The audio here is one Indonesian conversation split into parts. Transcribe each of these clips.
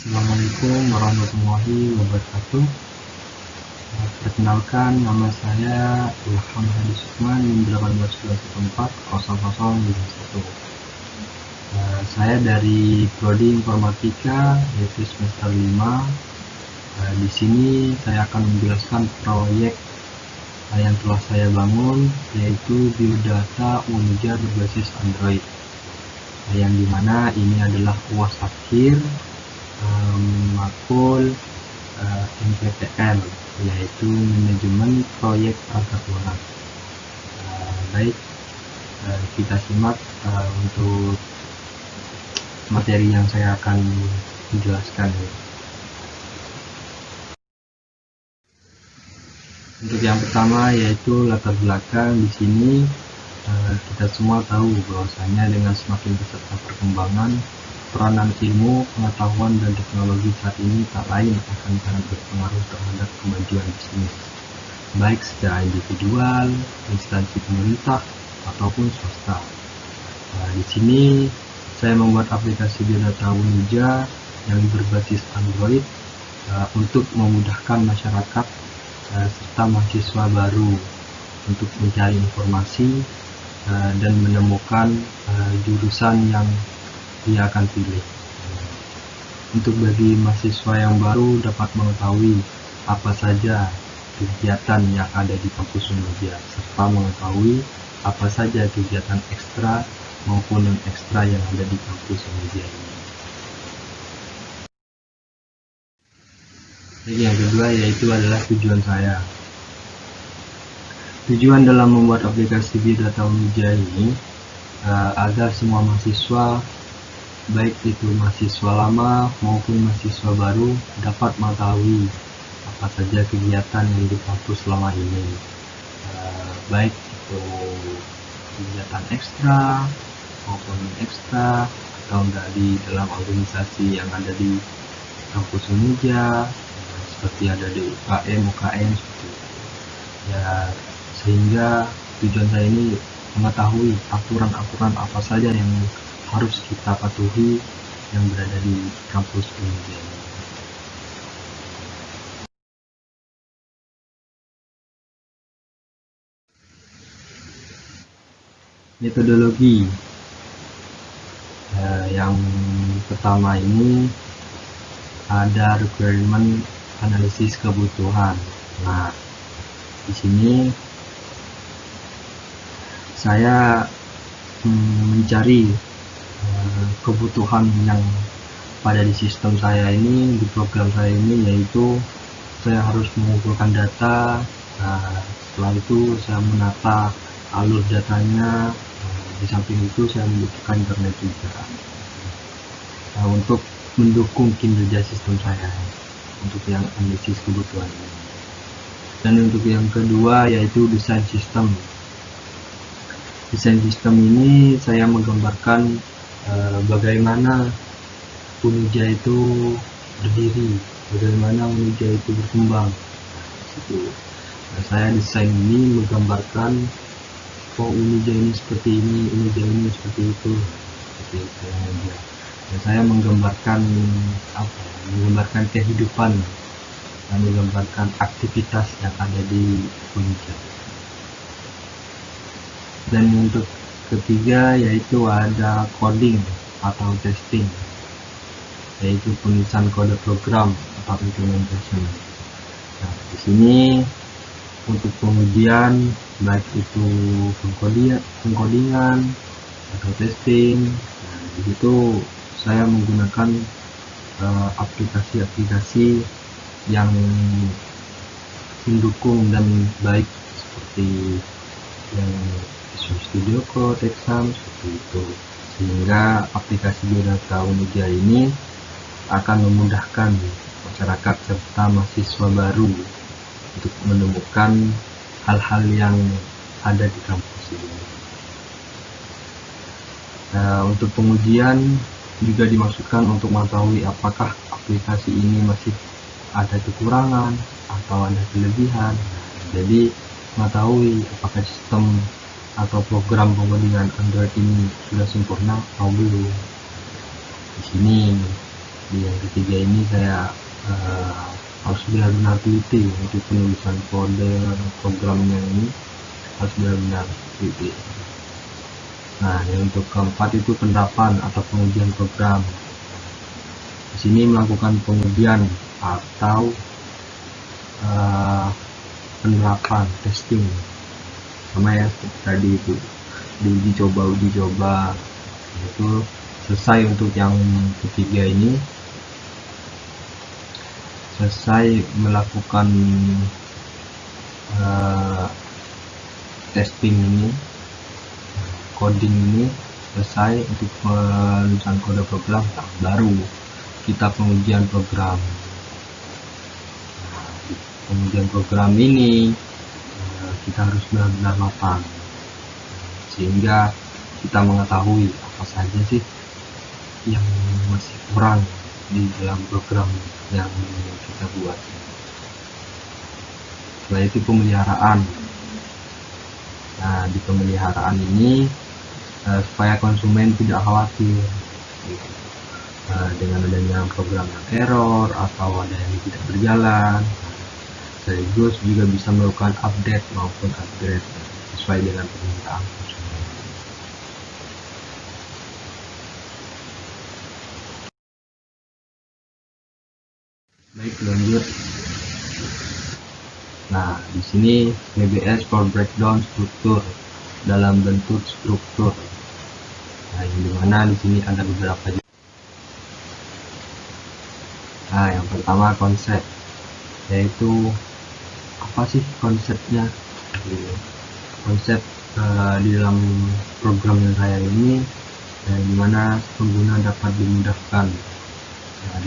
Assalamualaikum warahmatullahi wabarakatuh. Perkenalkan, nama saya Ilham Hadi Sukman, 182140051. Saya dari Prodi Informatika, yaitu semester 5. Di sini saya akan menjelaskan proyek yang telah saya bangun, yaitu biodata Unija berbasis Android. Yang dimana ini adalah UAS akhir makul MPTN, yaitu manajemen proyek perangkat lunak. Baik, kita simak untuk materi yang saya akan menjelaskan. Untuk yang pertama yaitu latar belakang. Di sini kita semua tahu bahwasanya dengan semakin pesatnya perkembangan, peranan ilmu, pengetahuan, dan teknologi saat ini tak lain akan sangat berpengaruh terhadap kemajuan bisnis, baik secara individual, instansi pemerintah, ataupun swasta. Di sini saya membuat aplikasi biodata Unija yang berbasis Android untuk memudahkan masyarakat serta mahasiswa baru untuk mencari informasi dan menemukan jurusan yang dia akan pilih. Untuk bagi mahasiswa yang baru dapat mengetahui apa saja kegiatan yang ada di kampus Unija, serta mengetahui apa saja kegiatan ekstra maupun non ekstra yang ada di kampus Unija ini. Jadi yang kedua yaitu adalah tujuan saya. Tujuan dalam membuat aplikasi biodata Unija ini agar semua mahasiswa, baik itu mahasiswa lama maupun mahasiswa baru, dapat mengetahui apa saja kegiatan yang di kampus selama ini, baik itu kegiatan ekstra maupun ekstra atau enggak di dalam organisasi yang ada di kampus Unija, seperti ada di UKM seperti itu. Ya, sehingga tujuan saya ini mengetahui aturan-aturan apa saja yang harus kita patuhi yang berada di kampus Unija. Metodologi yang pertama ini ada requirement analisis kebutuhan. Nah, di sini saya mencari kebutuhan yang pada di sistem saya ini, di program saya ini, yaitu saya harus mengumpulkan data. Setelah itu saya menata alur datanya. Di samping itu saya membutuhkan internet juga untuk mendukung kinerja sistem saya untuk yang analisis kebutuhan ini. Dan untuk yang kedua yaitu desain sistem. Desain sistem ini saya menggambarkan bagaimana Unija itu berdiri, bagaimana Unija itu berkembang. Saya desain ini menggambarkan Unija ini seperti ini, Unija ini seperti itu, seperti itu aja. Dan saya menggambarkan menggambarkan kehidupan dan menggambarkan aktivitas yang ada di Unija. Dan untuk ketiga yaitu ada coding atau testing, yaitu penulisan kode program atau implementation. Nah, di sini untuk pengujian baik itu pengkodingan atau testing. Nah, di situ saya menggunakan aplikasi-aplikasi yang mendukung dan baik seperti yang Visual Studio Code, Exam, seperti itu, sehingga aplikasi biodata Unija ini akan memudahkan masyarakat serta mahasiswa baru untuk menemukan hal-hal yang ada di kampus ini. Untuk pengujian juga dimaksudkan untuk mengetahui apakah aplikasi ini masih ada kekurangan atau ada kelebihan. Jadi mengetahui apakah sistem atau program pengodingan Android ini sudah sempurna atau belum. Di sini Di yang ketiga ini saya harus benar-benar teliti untuk penulisan kode programnya ini, harus benar-benar teliti. Nah, yang untuk keempat itu penerapan atau pengujian program. Di sini melakukan pengujian atau penerapan, testing, sama ya seperti tadi itu diuji coba. Itu selesai untuk yang ketiga ini, selesai melakukan testing ini, coding ini selesai untuk penulisan kode program, baru kita pengujian program. Pengujian program ini kita harus benar-benar matang sehingga kita mengetahui apa saja sih yang masih kurang di dalam program yang kita buat. Setelah itu pemeliharaan. Nah, di pemeliharaan ini supaya konsumen tidak khawatir gitu. Dengan adanya program yang error atau ada yang tidak berjalan, sekaligus juga bisa melakukan update maupun upgrade sesuai dengan permintaan konsumen. Baik, lanjut. Nah, di sini PBS for breakdown struktur dalam bentuk struktur. Nah, yang dimana di sini ada beberapa. Nah, yang pertama konsep, yaitu apa sih konsepnya? Konsep di dalam program yang saya ini, dimana pengguna dapat dimudahkan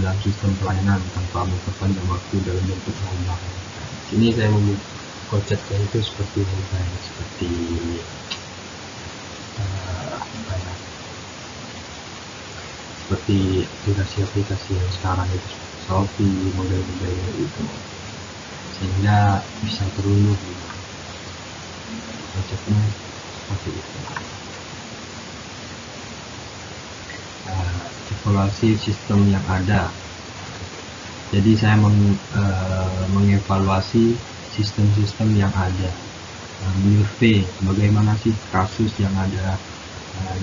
dalam sistem pelayanan tanpa memperpanjang waktu dalam bentuk ngomong. Ini saya membuat konsepnya itu seperti ini, seperti seperti aplikasi-aplikasi yang sekarang itu, Shopee, model-modelnya itu, sehingga bisa terunduh gitu. Konsepnya seperti itu. Evaluasi sistem yang ada. Jadi saya mengevaluasi sistem-sistem yang ada, menyurvei bagaimana sih kasus yang ada,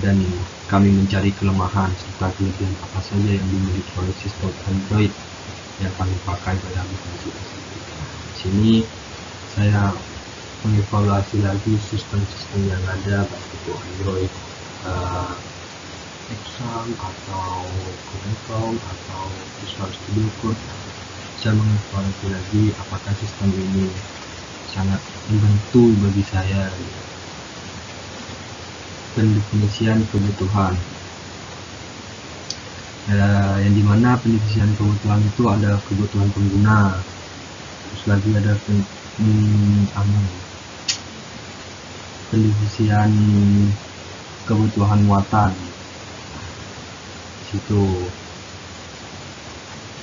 dan kami mencari kelemahan serta kelebihan apa saja yang dimiliki oleh sistem Android yang kami pakai pada aplikasi tersebut. Di sini saya mengevaluasi lagi sistem-sistem yang ada, baik itu Android, Exam atau Chrome atau Visual Studio Code. Saya mengevaluasi lagi apakah sistem ini sangat membantu bagi saya. Pendefinisian kebutuhan, yang dimana pendefinisian kebutuhan itu ada kebutuhan pengguna, terus lagi ada pendefinisian kebutuhan muatan. Situ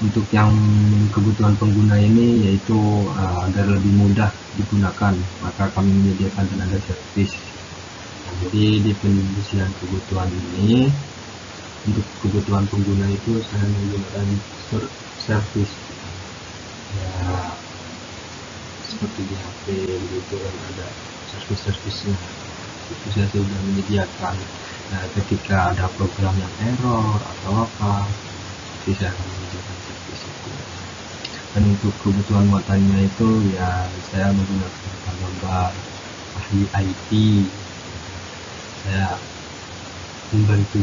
untuk yang kebutuhan pengguna ini, yaitu agar lebih mudah digunakan, maka kami menyediakan tenaga servis. Jadi di pendefinisian kebutuhan ini, untuk kebutuhan pengguna itu saya menggunakan servis ya, seperti di HP begitu kan ada servis-servisnya, itu saya sudah menyediakan. Nah, ketika ada program yang error atau apa, jadi saya akan menyediakan servis itu. Dan untuk kebutuhan muatannya itu ya saya menggunakan gambar ahli IT. Saya membantu,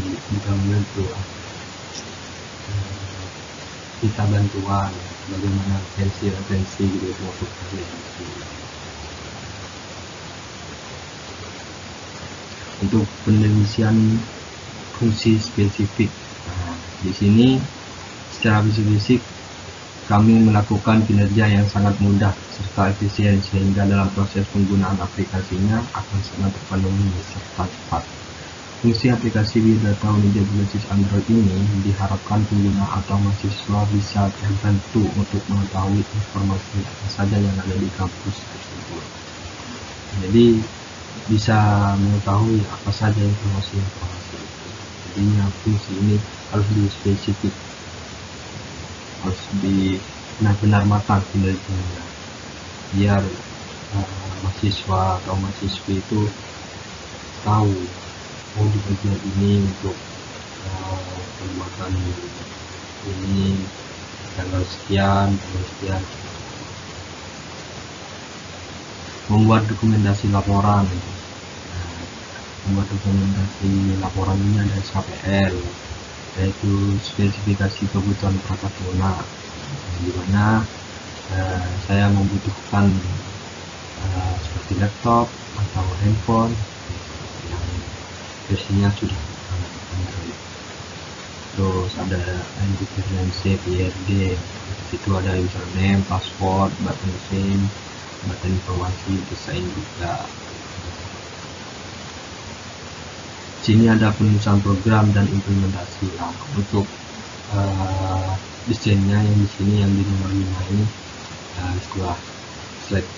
kita bantuan bagaimana referensi gitu untuk referensi. Untuk pendefinisian fungsi spesifik, nah, di sini secara fisik kami melakukan kinerja yang sangat mudah serta efisien, sehingga dalam proses penggunaan aplikasinya akan sangat terpenuhi serta cepat. Fungsi aplikasi Big Data Media berbasis Android ini diharapkan pengguna atau mahasiswa bisa terbantu untuk mengetahui informasi apa saja yang ada di kampus tersebut. Jadi bisa mengetahui apa saja informasi itu. Jadinya fungsi ini harus lebih spesifik. harus benar-benar matang penelitiannya, biar mahasiswa atau mahasiswi itu tahu di bagian ini untuk pembuatan ini tanggal sekian. Membuat dokumentasi laporan. Membuat dokumentasi laporan ini ada SKPL, yaitu spesifikasi kebutuhan perangkat lunak, di mana saya membutuhkan seperti laptop atau handphone yang versinya sudah Android. Terus ada independence IRD, itu ada username, password, button SIM, button informasi, desain juga. Sini ada penulisan program dan implementasi. Nah, untuk desainnya yang di sini yang di nomor 5 ini setelah slide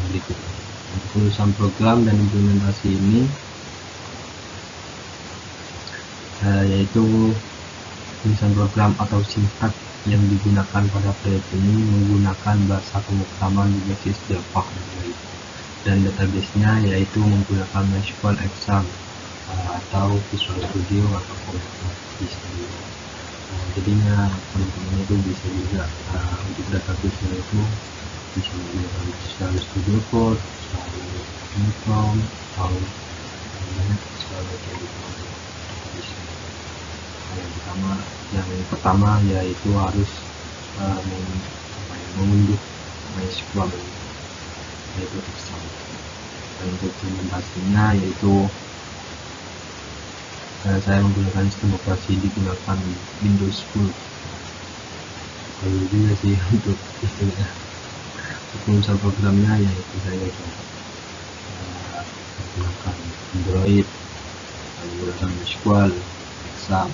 berikutnya. Untuk penulisan program dan implementasi ini yaitu penulisan program atau sintaks yang digunakan pada proyek ini menggunakan bahasa pemrograman berbasis Java dan database-nya yaitu menggunakan MySQL Exam atau Visual Studio atau Codebase. Jadinya teman-teman itu bisa juga untuk database-nya itu bisa menggunakan Visual Studio Code, Visual atau banyak Visual Studio Code. Yang pertama yaitu harus mengunduh MySQL yaitu Excel. Dan untuk implementasinya yaitu saya menggunakan sistem operasi digunakan Windows 10. Kalau juga sih untuk istilahnya penulisan programnya yaitu saya menggunakan Android, menggunakan MySQL, Excel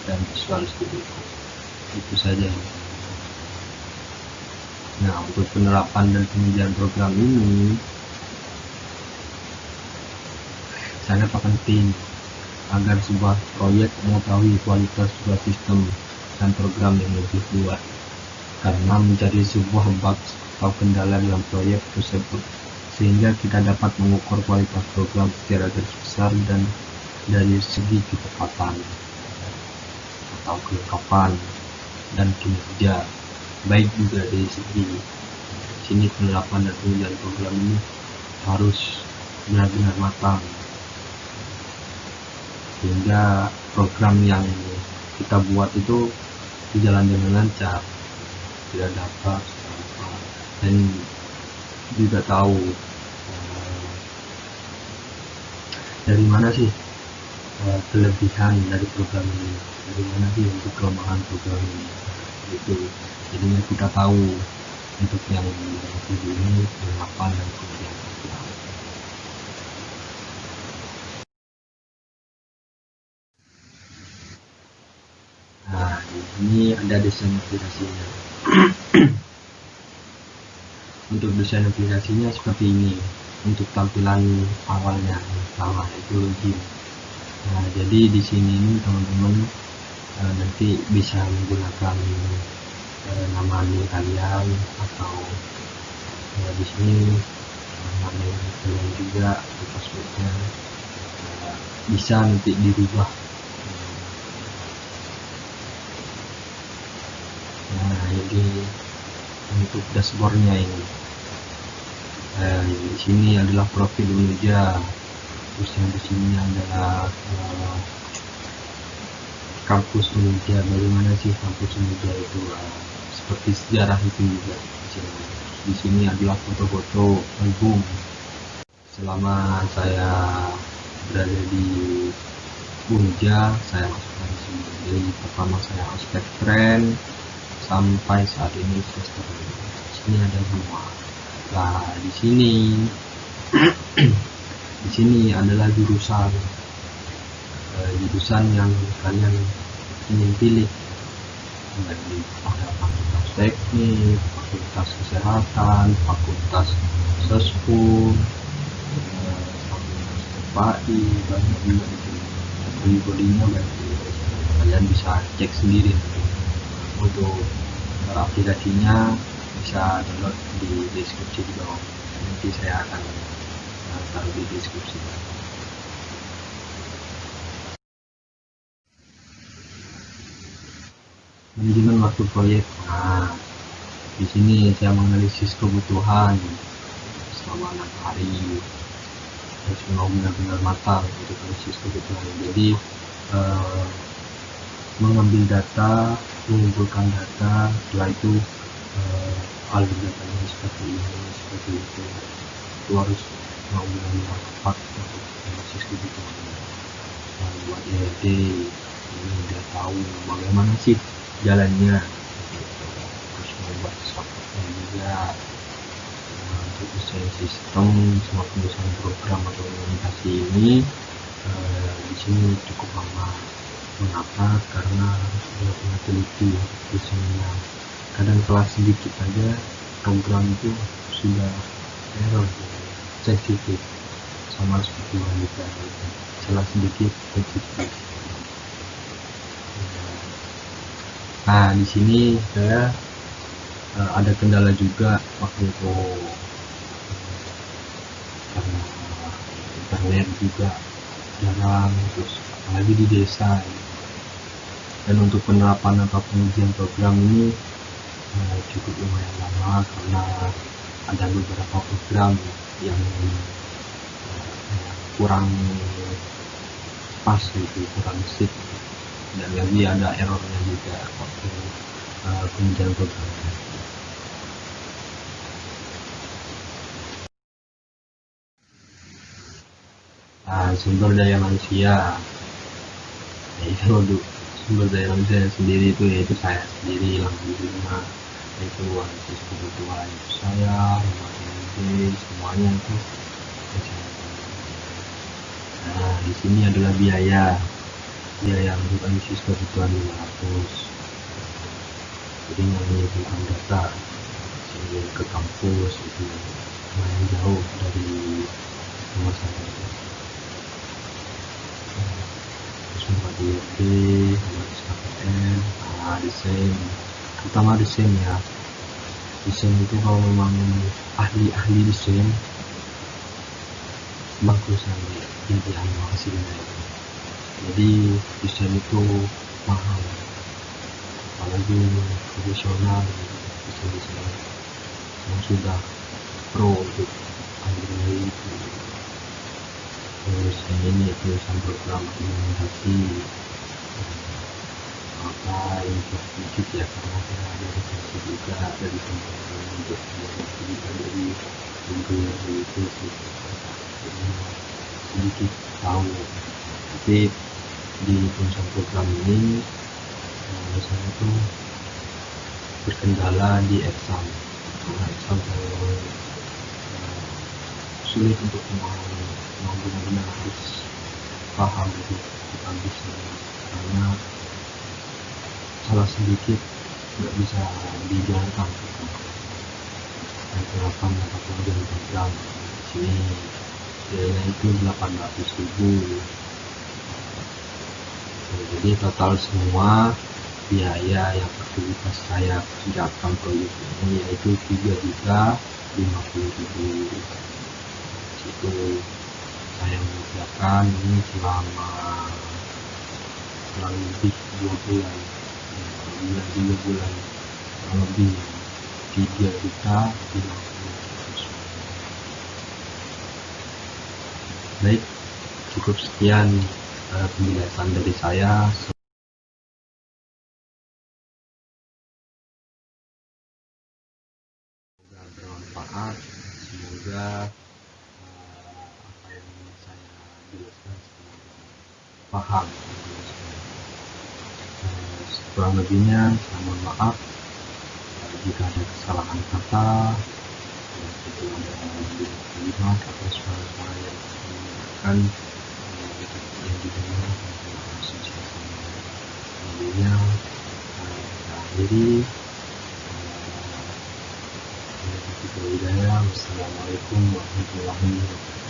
dan Visual Studio. Itu saja. Nah, untuk penerapan dan pengujian program ini sangat penting agar sebuah proyek mengetahui kualitas sebuah sistem dan program yang lebih luas, karena mencari sebuah bug atau kendala dalam proyek tersebut, sehingga kita dapat mengukur kualitas program secara garis besar dan dari segi kecepatan atau kelengkapan dan kinerja, baik juga dari segi sini penerapan dan pengujian program ini harus benar-benar matang sehingga program yang kita buat itu berjalan dengan lancar, tidak dapat dan juga tahu dari mana sih kelebihan dari program ini, dari mana sih untuk kelemahan program ini, itu jadinya kita tahu untuk yang ini penerapan dan pengujian program. Nah, ini ada desain aplikasinya. Untuk desain aplikasinya seperti ini. Untuk tampilan awalnya yang pertama itu login. Nah, jadi di sini ini teman-teman nanti bisa menggunakan nama email kalian atau di sini nama email kalian juga, passwordnya bisa nanti dirubah. Nah, jadi untuk dashboardnya ini di sini adalah profil Unija, terus yang di sini adalah kampus Unija. Bagaimana sih kampus Unija itu seperti sejarah itu juga. Di sini adalah foto-foto album selama saya berada di Unija. Saya masukkan di sini. Jadi pertama saya ospek tren sampai saat ini semester ini. Sini ada semua. Nah, di sini adalah jurusan yang kalian ingin pilih. Ada fakultas teknik, fakultas kesehatan, fakultas soskum, fakultas FPI, banyak juga itu. Bodinya banyak. Kalian bisa cek sendiri untuk aplikasinya bisa download di deskripsi di bawah. Nanti saya akan taruh di deskripsi. Manajemen waktu proyek. Nah, di sini saya menganalisis kebutuhan selama 6 hari. Harus benar-benar matang untuk analisis kebutuhan. Jadi mengambil data, mengumpulkan data, setelah itu alur datanya seperti ini, seperti itu harus benar-benar tepat untuk analisis kebutuhan. Buat ERD ini udah tahu bagaimana sih jalannya, terus membuat software juga untuk desain sistem sama penyusunan program atau implementasi ini. Di sini cukup lama. Mengapa? Karena sudah pernah teliti desainnya. Kadang salah sedikit aja program itu sudah error, sensitif, sama seperti wanita, salah sedikit sensitif. Nah, di sini saya ada kendala juga waktu itu karena internet juga jarang, terus apalagi di desa. Dan untuk penerapan atau pengujian program ini cukup lumayan lama karena ada beberapa program yang kurang pas gitu, kurang sip, dan lagi ada errornya juga waktu pengujian program. Nah, sumber daya manusia, itu untuk sumber daya manusia sendiri itu yaitu saya sendiri langsung di rumah, itu analisis kebutuhan saya, rumah semuanya itu saya. Nah, di sini adalah biaya untuk analisis kebutuhan 500. Jadi mengumpulkan data sambil ke kampus itu lumayan jauh dari rumah saya. Terus membuat IRD, membuat SKPN, desain, terutama desain ya. Desain itu kalau memang ahli desain bagusan jadi hasilnya. Jadi desain itu mahal, apalagi profesional desain yang sudah pro untuk Android, terus ini tulisan program implementasi apa itu ya, karena saya ada referensi juga dari teman-teman untuk juga dari Google itu sedikit tahu. Tapi di tulisan program ini saya tuh berkendala di exam, karena exam sulit untuk memahami, benar-benar harus paham itu tentang desain, karena salah sedikit nggak bisa dijalankan. Dan penerapan atau pengujian program di sini biayanya itu 800.000. Jadi total semua biaya yang aktivitas saya kerjakan proyek ini yaitu 3.050.000. Itu saya mengerjakan ini selama kurang lebih 2 bulan, 3 bulan, kurang lebih 3.050.000. Baik, cukup sekian penjelasan dari saya. Semoga bermanfaat, semoga apa yang saya jelaskan paham. Kurang lebihnya saya mohon maaf jika ada kesalahan kata, itu ada kalimat atau suara-suara yang menggunakan yang didengar untuk asosiasi. Kemudian kita akhiri. Wassalamualaikum warahmatullahi wabarakatuh.